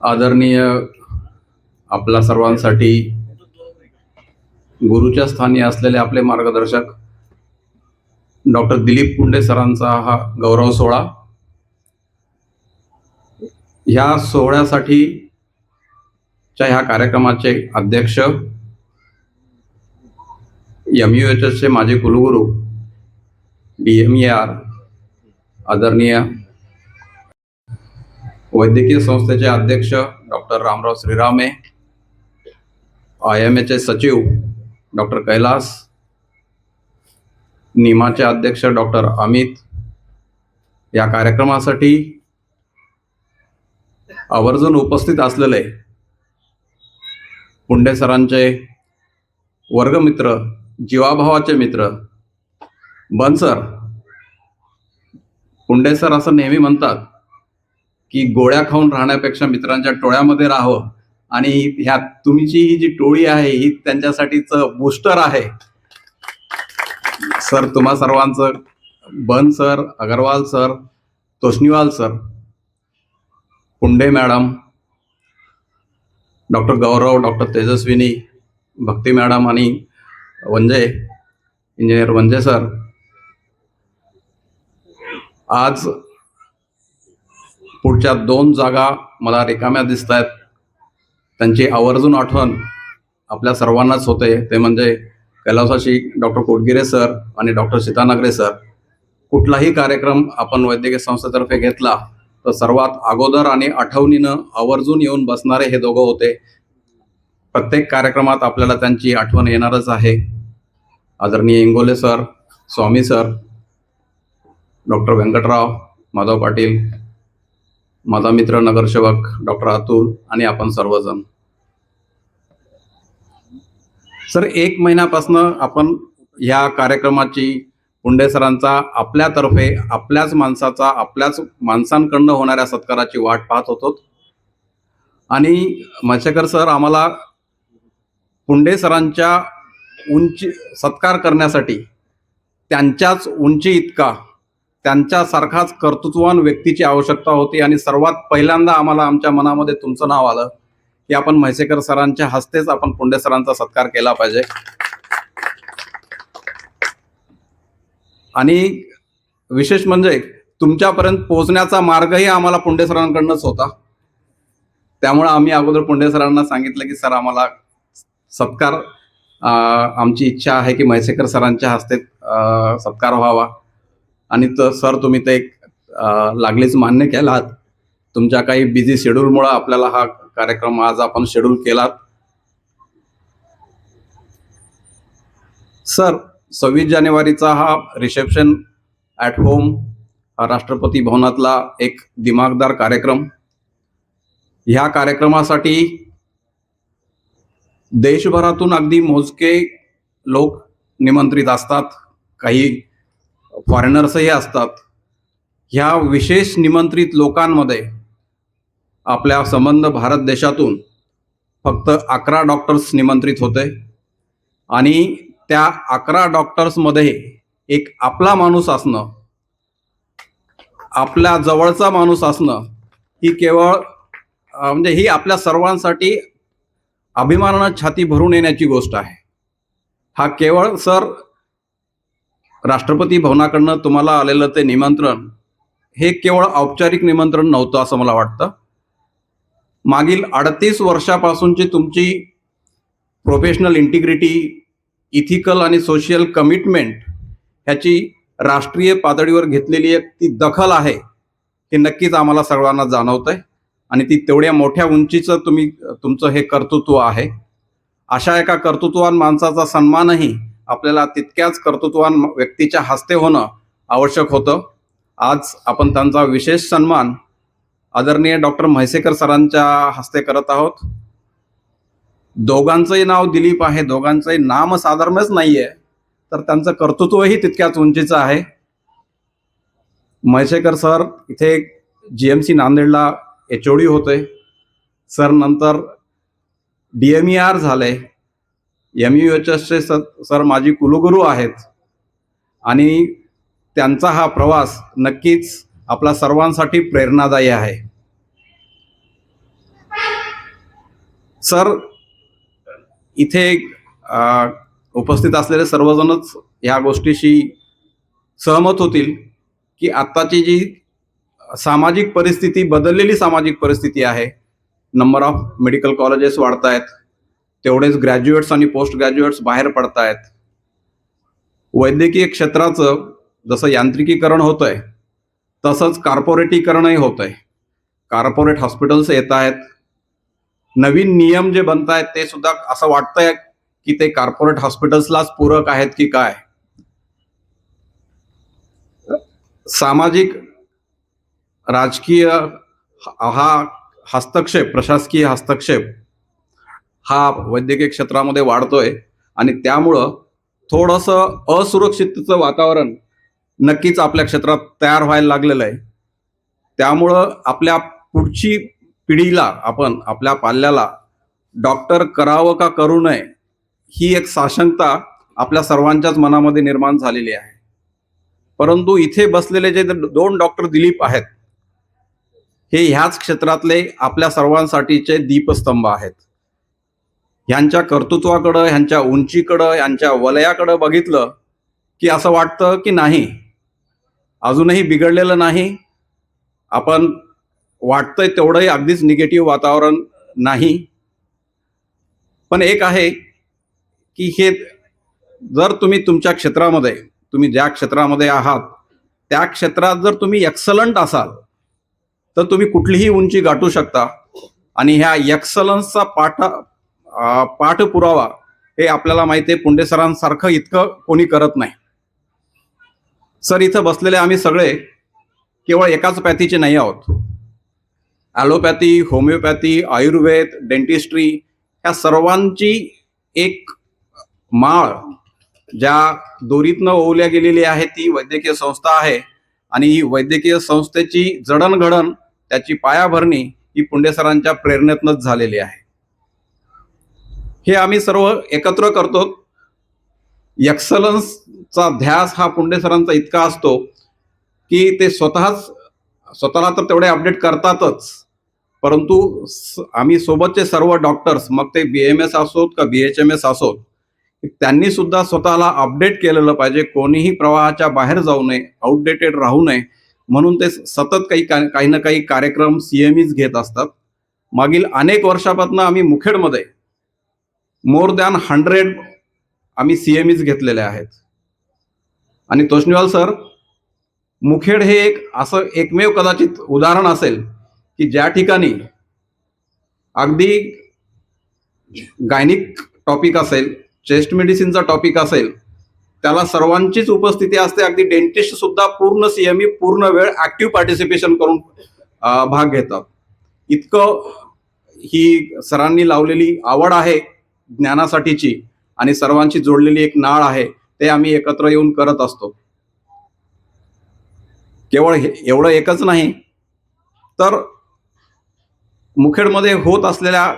आदरणीय आपल्या सर्वांसाठी गुरुच्या स्थानी असलेले आपले मार्गदर्शक डॉक्टर दिलीप पुंडे सरांचा हा गौरव सोहळा. ह्या सोहळ्यासाठी ह्या कार्यक्रमाचे अध्यक्ष MUHS चे माजी कुलगुरू DMER आदरणीय वैद्यकीय संस्थेचे अध्यक्ष डॉक्टर रामराव श्रीरामे, IMA चे सचिव डॉक्टर कैलास, निमाचे अध्यक्ष डॉक्टर अमित, या कार्यक्रमासाठी आवर्जून उपस्थित असलेले पुंडे सरांचे वर्गमित्र, जीवाभावाचे मित्र बनसर. पुंडे सर असं नेहमी म्हणतात की गोळ्या खाऊन राहण्यापेक्षा मित्रांच्या टोळ्यामध्ये राहावं, आणि ह्या तुमची ही जी टोळी आहे ही त्यांच्यासाठीच बूस्टर आहे. सर, तुम्हा सर्वांचं, बन sir, Agarwal sir, Toshniwal sir, Punde madam, doctor Gaurav, doctor Tejaswini, Bhakti madam आणि वंजे, इंजिनियर वंजे सर, आज पुढच्या 2 जागा मला रिकाम्या दिसत आहेत. त्यांची आवर्जून आठवण आपल्या सर्वांनाच होते, ते म्हणजे कैलासाशी डॉक्टर कोटगिरे सर आणि डॉक्टर सीतानगरे सर. कुठलाही कार्यक्रम आपण वैद्यकीय संस्थेतर्फे घेतला तर सर्वात अगोदर आणि आठवणीनं आवर्जून येऊन बसणारे हे दोघं होते. प्रत्येक कार्यक्रमात आपल्याला त्यांची आठवण येणारच आहे. आदरणीय इंगोले सर, स्वामी सर, डॉक्टर व्यंकटराव, माधव पाटील, माझा मित्र नगरसेवक डॉक्टर अतुल आणि आपण सर्वजण. सर, 1 महिन्यापासून आपण या कार्यक्रमाची पुंडे सरांचा आपल्यातर्फे आपल्याच माणसांकडनं होणाऱ्या सत्काराची वाट पाहत होतो. आणि म्हैसेकर सर आम्हाला पुंडे सरांच्या उंची सत्कार करण्यासाठी त्यांच्याच उंची इतका, त्यांच्यासारखाच कर्तृत्ववान व्यक्तीची आवश्यकता होती. आणि सर्वात पहिल्यांदा आम्हाला आमच्या मनामध्ये तुमचं नाव आलं की आपण म्हैसेकर सरांच्या हस्तेच आपण पुंडे सरांचा सत्कार केला पाहिजे. आणि विशेष म्हणजे तुमच्यापर्यंत पोहोचण्याचा मार्गही आम्हाला पुंडे सरांकडनंच होता. त्यामुळे आम्ही अगोदर पुंडे सरांना सांगितलं की सर, आम्हाला सत्कार, आमची इच्छा आहे की म्हैसेकर सरांच्या हस्ते सत्कार व्हावा. आणि सर, तुम्ही ते लागलीच मान्य केलात. तुमच्या काही बिझी शेड्यूलमुळे आपल्याला हा कार्यक्रम आज आपण शेड्यूल केलात. सर, 26 जानेवारीचा हा रिसेप्शन ॲट होम हा राष्ट्रपती भवनातला एक दिमागदार कार्यक्रम. ह्या कार्यक्रमासाठी देशभरातून अगदी मोजके लोक निमंत्रित असतात, काही फॉरेनर्सही असतात. ह्या विशेष निमंत्रित लोकांमध्ये आपल्या संबंध भारत देशातून फक्त 11 डॉक्टर्स निमंत्रित होते. आणि त्या 11 डॉक्टर्समध्ये एक आपला माणूस असणं, आपल्या जवळचा माणूस असणं, ही केवळ म्हणजे ही आपल्या सर्वांसाठी अभिमानानं छाती भरून येण्याची गोष्ट आहे. हा केवळ सर राष्ट्रपती भवनाकडनं तुम्हाला आलेलं ते निमंत्रण हे केवळ औपचारिक निमंत्रण नव्हतं असं मला वाटतं. मागील 38 वर्षापासूनची तुमची प्रोफेशनल इंटिग्रिटी, इथिकल आणि सोशल कमिटमेंट ह्याची राष्ट्रीय पातळीवर घेतलेली एक ती दखल आहे, हे नक्कीच आम्हाला सर्वांना जाणवतंय. आणि ती तेवढ्या मोठ्या उंचीचं तुमचं हे कर्तृत्व आहे. अशा एका कर्तृत्ववान माणसाचा सन्मानही आपल्याला तितक्याच कर्तृत्ववान व्यक्तीच्या हस्ते होणं आवश्यक होतं. आज आपण त्यांचा विशेष सन्मान आदरणीय डॉक्टर म्हैसेकर सरांच्या हस्ते करत आहोत. दोघांचंही नाव दिलीप आहे, दोघांचंही नामसाधर्म्यच नाहीये, तर त्यांचं कर्तृत्वही तितक्याच उंचीचं आहे. म्हैसेकर सर इथे GMC नांदेडला HOD होते. सर नंतर DMER झाले. MUHS चे सर माजी कुलगुरू आहेत. आणि त्यांचा हा प्रवास नक्कीच आपल्या सर्वांसाठी प्रेरणादायी आहे. सर, इथे उपस्थित असलेले सर्वजणच या गोष्टीशी सहमत होतील की आत्ताची जी सामाजिक परिस्थिती, बदललेली सामाजिक परिस्थिती आहे, नंबर ऑफ मेडिकल कॉलेजेस वाढत आहेत, तेवढेच ग्रॅज्युएट्स आणि पोस्ट ग्रॅज्युएट्स बाहेर पडत आहेत. वैद्यकीय क्षेत्राचं जसं यांत्रिकीकरण होत आहे तसंच कॉर्पोरेटीकरणही होत आहे. कॉर्पोरेट हॉस्पिटल्स येत आहेत. नवीन नियम जे बनत आहेत ते सुद्धा असं वाटतंय की ते कॉर्पोरेट हॉस्पिटल्सलाच पूरक आहेत की काय. सामाजिक राजकीय हा हस्तक्षेप, प्रशासकीय हस्तक्षेप हा वैद्यकीय क्षेत्रामध्ये वाढतोय आणि त्यामुळं थोडंसं असुरक्षिततेचं वातावरण नक्कीच आपल्या क्षेत्रात तयार व्हायला लागलेलं आहे. त्यामुळं आपल्या पुढची पिढीला, आपण आपल्या पाल्याला डॉक्टर करावं का करू नये ही एक साशंकता आपल्या सर्वांच्याच मनामध्ये निर्माण झालेली आहे. परंतु इथे बसलेले जे 2 डॉक्टर दिलीप आहेत, हे ह्याच क्षेत्रातले आपल्या सर्वांसाठीचे दीपस्तंभ आहेत. ह्यांच्या कर्तृत्वाकडं, ह्यांच्या उंचीकडं, ह्यांच्या वलयाकडं बघितलं की असं वाटतं की नाही, अजूनही बिघडलेलं नाही. आपण वाटतंय तेवढंही अगदीच निगेटिव्ह वातावरण नाही. पण एक आहे की हे जर तुम्ही तुमच्या क्षेत्रामध्ये, तुम्ही ज्या क्षेत्रामध्ये आहात त्या क्षेत्रात जर तुम्ही एक्सलंट असाल तर तुम्ही कुठलीही उंची गाठू शकता. आणि ह्या एक्सलन्सचा पाठपुरावा हे आपल्याला माहिती आहे, पुंडे सरांसारखं इतकं कोणी करत नाही. सर, इथं बसलेले आम्ही सगळे केवळ एकाच पॅथीचे नाही आहोत. ॲलोपॅथी, होमिओपॅथी, आयुर्वेद, डेंटिस्ट्री ह्या सर्वांची एक माळ ज्या दोरीतनं ओवल्या गेलेली आहे ती वैद्यकीय संस्था आहे. आणि ही वैद्यकीय संस्थेची जडणघडण, त्याची पायाभरणी ही पुंडे सरांच्या प्रेरणेतनंच झालेली आहे. हे आम्ही सर्व एकत्र करतो. एक्सलन्सचा ध्यास हा पुंडे सरांचा इतका असतो की ते स्वतःला तर तेवढे अपडेट करतातच, परंतु आम्ही सोबतचे सर्व डॉक्टर्स, मग ते BMS असोत का BHMS असोत, त्यांनी सुद्धा स्वतःला अपडेट केलेलं पाहिजे. कोणीही प्रवाहाच्या बाहेर जाऊ नये, आउटडेटेड राहू नये, म्हणून ते सतत काही ना काही कार्यक्रम CMEs घेत असतात. मागील अनेक वर्षापासून आम्ही मुखेडमध्ये मोर दॅन 100 आम्ही CMEs घेतलेले आहेत. आणि तोष्णीवाल सर, मुखेड हे एक असं एकमेव कदाचित उदाहरण असेल की ज्या ठिकाणी अगदी गायनिक टॉपिक असेल, चेस्ट मेडिसिनचा टॉपिक असेल, त्याला सर्वांचीच उपस्थिती असते. अगदी डेंटिस्ट सुद्धा पूर्ण CME, पूर्ण वेळ ऍक्टिव्ह पार्टिसिपेशन करून भाग घेतात. इतकं ही सरांनी लावलेली आवड आहे ज्ञानासाठीची आणि सर्वांची जोडलेली एक नाळ आहे, ते आम्ही एकत्र येऊन करत असतो. केवळ एवढं एकच नाही, तर मुखेडमध्ये होत असलेल्या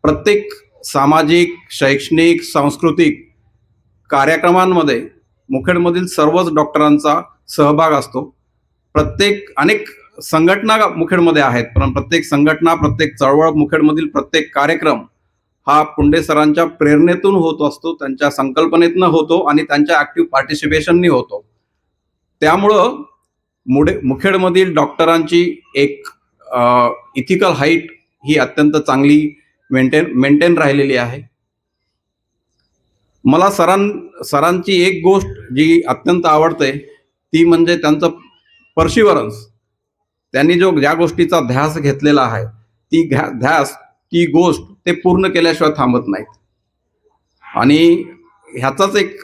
प्रत्येक सामाजिक, शैक्षणिक, सांस्कृतिक कार्यक्रमांमध्ये मुखेडमधील सर्वच डॉक्टरांचा सहभाग असतो. अनेक संघटना मुखेडमध्ये आहेत, पण प्रत्येक संघटना, प्रत्येक चळवळ, मुखेडमधील प्रत्येक कार्यक्रम हा पुंडे सरांच्या प्रेरणेतून होत असतो, त्यांच्या संकल्पनेतनं होतो आणि त्यांच्या ऍक्टिव्ह पार्टिसिपेशननी होतो. त्यामुळं मुखेडमधील डॉक्टरांची एक इथिकल हाईट ही अत्यंत चांगली मेंटेन राहिलेली आहे. मला सरांची एक गोष्ट जी अत्यंत आवडते ती म्हणजे त्यांचं पर्सिव्हरन्स. त्यांनी ज्या गोष्टीचा ध्यास घेतलेला आहे ती गोष्ट ते पूर्ण केल्याशिवाय थांबत नाहीत. आणि ह्याचाच एक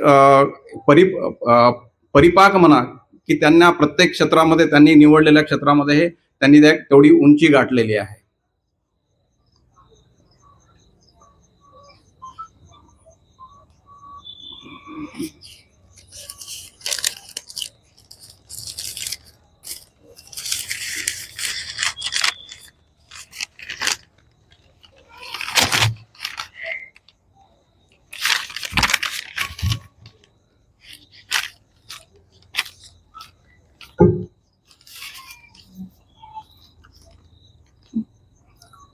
परिपाक म्हणा की त्यांना प्रत्येक क्षेत्रामध्ये, त्यांनी निवडलेल्या क्षेत्रामध्ये त्यांनी तेवढी उंची गाठलेली आहे.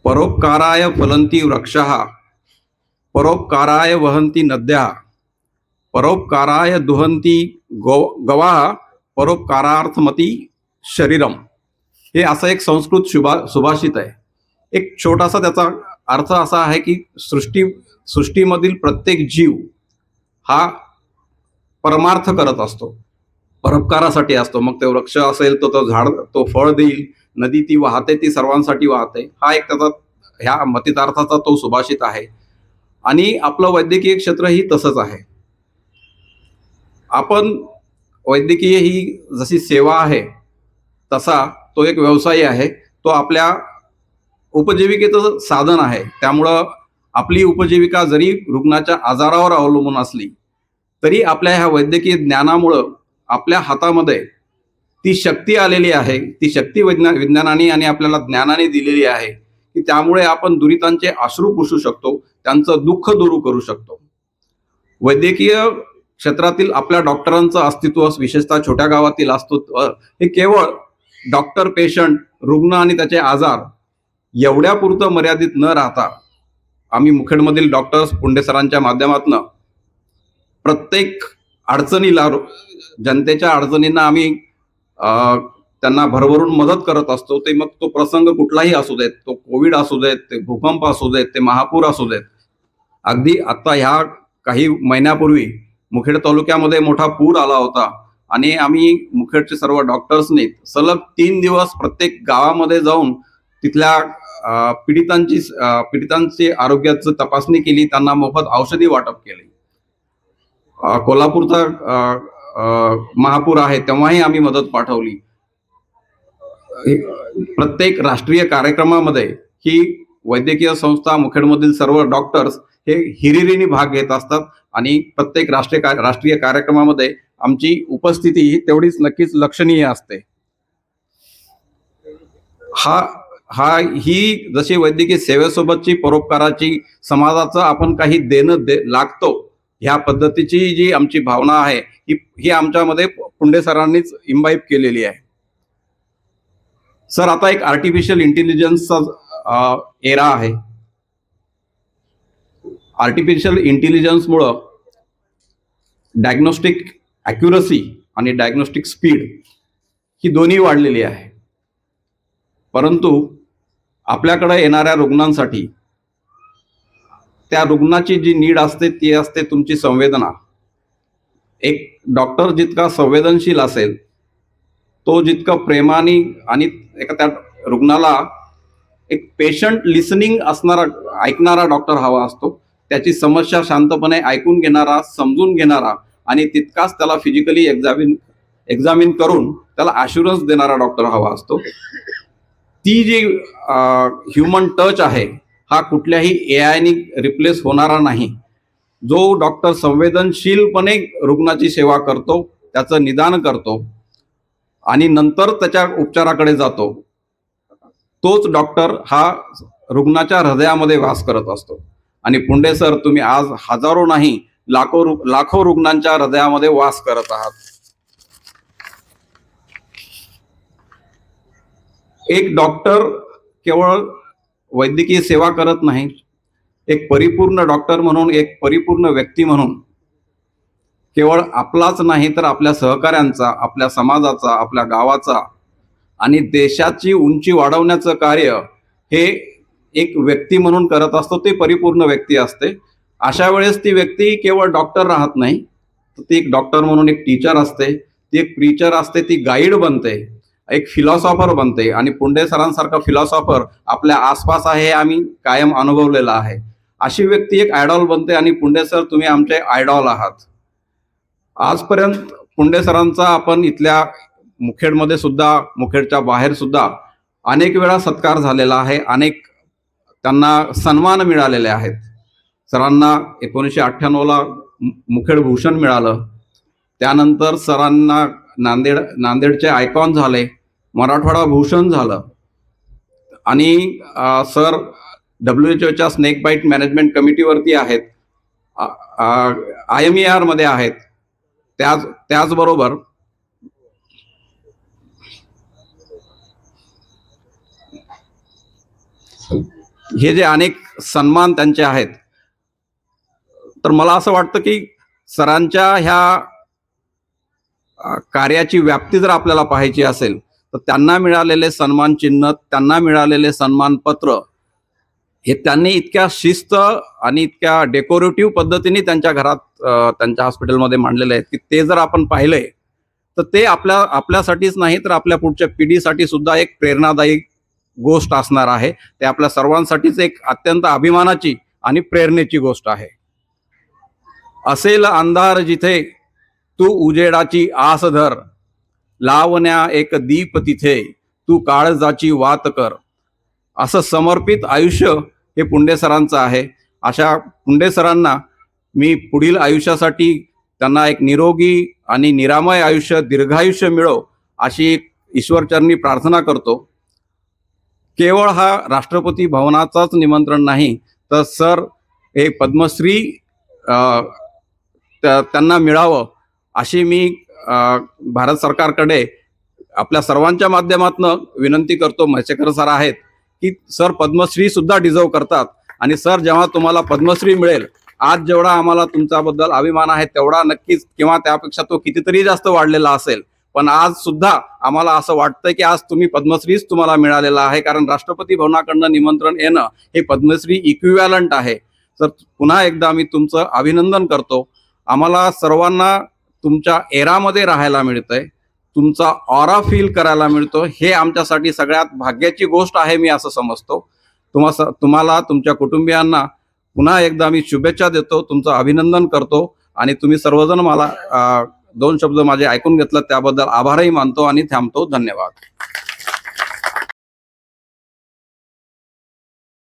परोपकाराय फलन्ति वृक्षः, परोपकाराय वहन्ति नद्या, परोपकाराय दुहन्ति गवाः, परोपकारार्थमती शरीरम. हे असं एक संस्कृत सुभाषित आहे. एक छोटासा त्याचा अर्थ असा आहे की सृष्टीमधील प्रत्येक जीव हा परमार्थ करत असतो, परोपकारासाठी असतो. मग ते वृक्ष असेल तर तो झाड, तो फळ देईल. नदी ती वाहते, ती सर्वांसाठी वाहते. हा एक त्याचा ह्या मतितार्थाचा तो सुभाषित आहे. आणि आपलं वैद्यकीय क्षेत्र ही तसंच आहे. आपण वैद्यकीय ही जशी सेवा आहे तसा तो एक व्यवसाय आहे. तो आपल्या उपजीविकेचं साधन आहे. त्यामुळं आपली उपजीविका जरी रुग्णाच्या आजारावर अवलंबून असली तरी आपल्या ह्या वैद्यकीय ज्ञानामुळं आपल्या हातामध्ये ती शक्ती आलेली आहे. ती शक्ती विज्ञानाने आणि आपल्याला ज्ञानाने दिलेली आहे की त्यामुळे आपण दुरितांचे अश्रू पुसू शकतो, त्यांचं दुःख दूर करू शकतो. वैद्यकीय क्षेत्रातील आपल्या डॉक्टरांचं अस्तित्व, विशेषतः छोट्या गावातील अस्तित्व, हे केवळ डॉक्टर, पेशंट, रुग्ण आणि त्याचे आजार एवढ्यापुरतं मर्यादित न राहता आम्ही मुखेडमधील डॉक्टर्स पुंडे सरांच्या माध्यमातून प्रत्येक अडचणीला, जनतेच्या अडचणींना आम्ही त्यांना भरभरून मदत करत असतो. ते मग तो प्रसंग कुठलाही असू देत, तो कोविड असू देत, ते भूकंप असू देत, ते महापूर असू देत. अगदी आता ह्या काही महिन्यापूर्वी मुखेड तालुक्यामध्ये मोठा पूर आला होता आणि आम्ही मुखेडचे सर्व डॉक्टर्सनी सलग 3 दिवस प्रत्येक गावामध्ये जाऊन तिथल्या पीडितांची आरोग्याची तपासणी केली, त्यांना मोफत औषधी वाटप केली. कोल्हापूरचा महापूर आहे तेव्हाही आम्ही मदत पाठवली. प्रत्येक राष्ट्रीय कार्यक्रमामध्ये ही वैद्यकीय संस्था, मुखेडमधील सर्व डॉक्टर्स हे हिरिरीने भाग घेत असतात आणि प्रत्येक राष्ट्रीय कार्यक्रमामध्ये आमची उपस्थिती ही तेवढीच नक्कीच लक्षणीय असते. ही जशी वैद्यकीय सेवेसोबतची परोपकाराची, समाजाचं आपण काही देणं लागतो ह्या पद्धतीची जी आमची भावना आहे ही आमच्यामध्ये पुंडे सरांनीच इम्बाईब केलेली आहे. सर, आता एक आर्टिफिशियल इंटेलिजन्सचा एरा आहे. आर्टिफिशियल इंटेलिजन्समुळं डायग्नोस्टिक ॲक्युरसी आणि डायग्नोस्टिक स्पीड ही दोन्ही वाढलेली आहे. परंतु आपल्याकडे येणाऱ्या रुग्णांसाठी त्या रुग्णाची जी नीड असते ती असते तुमची संवेदना. एक डॉक्टर जितका संवेदनशील असेल, तो जितका प्रेमाने आणि त्या रुग्णाला एक पेशंट लिसनिंग असणारा, ऐकणारा डॉक्टर हवा असतो. त्याची समस्या शांतपणे ऐकून घेणारा, समजून घेणारा आणि तितकाच त्याला फिजिकली एक्झामिन करून त्याला ॲश्युरन्स देणारा डॉक्टर हवा असतो. ती जी ह्युमन टच आहे हा कुठल्याही एआयनी रिप्लेस होणारा नाही. जो डॉक्टर संवेदनशीलपणे रुग्णाची सेवा करतो, त्याचं निदान करतो आणि नंतर त्याच्या उपचाराकडे जातो, तोच डॉक्टर हा रुग्णाच्या हृदयामध्ये वास करत असतो. आणि पुंडे सर, तुम्ही आज हजारो नाही लाखो रुग्णांच्या हृदयामध्ये वास करत आहात. एक डॉक्टर केवळ वैद्यकीय सेवा करत नाही, एक परिपूर्ण डॉक्टर म्हणून, एक परिपूर्ण व्यक्ती म्हणून केवळ आपलाच नाही तर आपल्या सहकाऱ्यांचा, आपल्या समाजाचा, आपल्या गावाचा आणि देशाची उंची वाढवण्याचं कार्य हे एक व्यक्ती म्हणून करत असतो. ते परिपूर्ण व्यक्ती असते. अशा वेळेस ती व्यक्ती केवळ डॉक्टर राहत नाही, तर ती एक डॉक्टर म्हणून एक टीचर असते, ती एक प्रीचर असते, ती गाईड बनते, एक फिलॉसॉफर बनते. आणि पुंडे सरांसारखा फिलॉसॉफर आपल्या आसपास आहे, आम्ही कायम अनुभवलेला आहे. अशी व्यक्ती एक आयडॉल बनते आणि पुंडे सर, तुम्ही आमचे आयडॉल आहात. आजपर्यंत पुंडे सरांचा आपण इथल्या मुखेडमध्ये सुद्धा, मुखेडच्या बाहेर सुद्धा अनेक वेळा सत्कार झालेला आहे. अनेक त्यांना सन्मान मिळालेले आहेत. सरांना 1998ला मुखेड भूषण मिळालं. त्यानंतर सरांना नांदेडचे आयकॉन झाले, मराठवाडा भूषण झालं आणि sir WHO snake bite management कमिटीवरती आहेत, IMER मध्ये आहेत. त्याचबरोबर हे जे अनेक सन्मान त्यांचे आहेत, तर मला असं वाटतं की सरांच्या ह्या कार्याची व्याप्ती जर आपल्याला पाहायची असेल तर त्यांना मिळालेले सन्मान चिन्ह, त्यांना मिळालेले सन्मानपत्र हे त्यांनी इतक्या शिस्त आणि इतक्या डेकोरेटिव्ह पद्धतीने त्यांच्या घरात त्यांच्या हॉस्पिटलमध्ये मांडलेले आहेत की ते जर आपण पाहिले तर ते आपल्यासाठीच नाही तर आपल्या पुढच्या पिढीसाठी सुद्धा एक प्रेरणादायी गोष्ट असणार आहे. ते आपल्या सर्वांसाठीच एक अत्यंत अभिमानाची आणि प्रेरणेची गोष्ट आहे. असेल अंधार जिथे तू उजेडाची आस धर, लावण्या एक दीप तिथे तू काळजाची वात कर. असं समर्पित आयुष्य हे पुंडे सरांचं आहे. अशा पुंडे सरांना मी पुढील आयुष्यासाठी त्यांना एक निरोगी आणि निरामय आयुष्य, दीर्घायुष्य मिळो अशी ईश्वरचरणी प्रार्थना करतो. केवळ हा राष्ट्रपती भवनाचाच निमंत्रण नाही तर सर हे पद्मश्री त्यांना मिळावं अशी मी भारत सरकारकडे आपल्या सर्वांच्या माध्यमातून विनंती करतो. म्हैसेकर सर आहेत की सर पद्मश्री सुद्धा डिझर्व करतात आणि सर जेव्हा तुम्हाला पद्मश्री मिळेल, आज जेवढा आम्हाला तुमच्याबद्दल अभिमान आहे तेवढा नक्कीच किंवा त्यापेक्षा तो कितीतरी जास्त वाढलेला असेल. पण आज सुद्धा आम्हाला असं वाटतं की आज तुम्ही पद्मश्रीच तुम्हाला मिळालेला आहे, कारण राष्ट्रपती भवनाकडनं निमंत्रण येणं हे पद्मश्री इक्विव्हॅलंट आहे. तर पुन्हा एकदा मी तुमचं अभिनंदन करतो. आम्हाला सर्वांना तुमच्या एरामध्ये राहायला मिळतंय, तुमचा ऑरा फील करायला मिळतो, हे आमच्यासाठी सगळ्यात भाग्याची गोष्ट आहे मी असं समजतो. तुम्हाला तुमच्या कुटुंबियांना पुन्हा एकदा मी शुभेच्छा देतो, तुमचं अभिनंदन करतो आणि तुम्ही सर्वजण मला 2 शब्द माझे ऐकून घेतलं त्याबद्दल आभारही मानतो आणि थांबतो. धन्यवाद.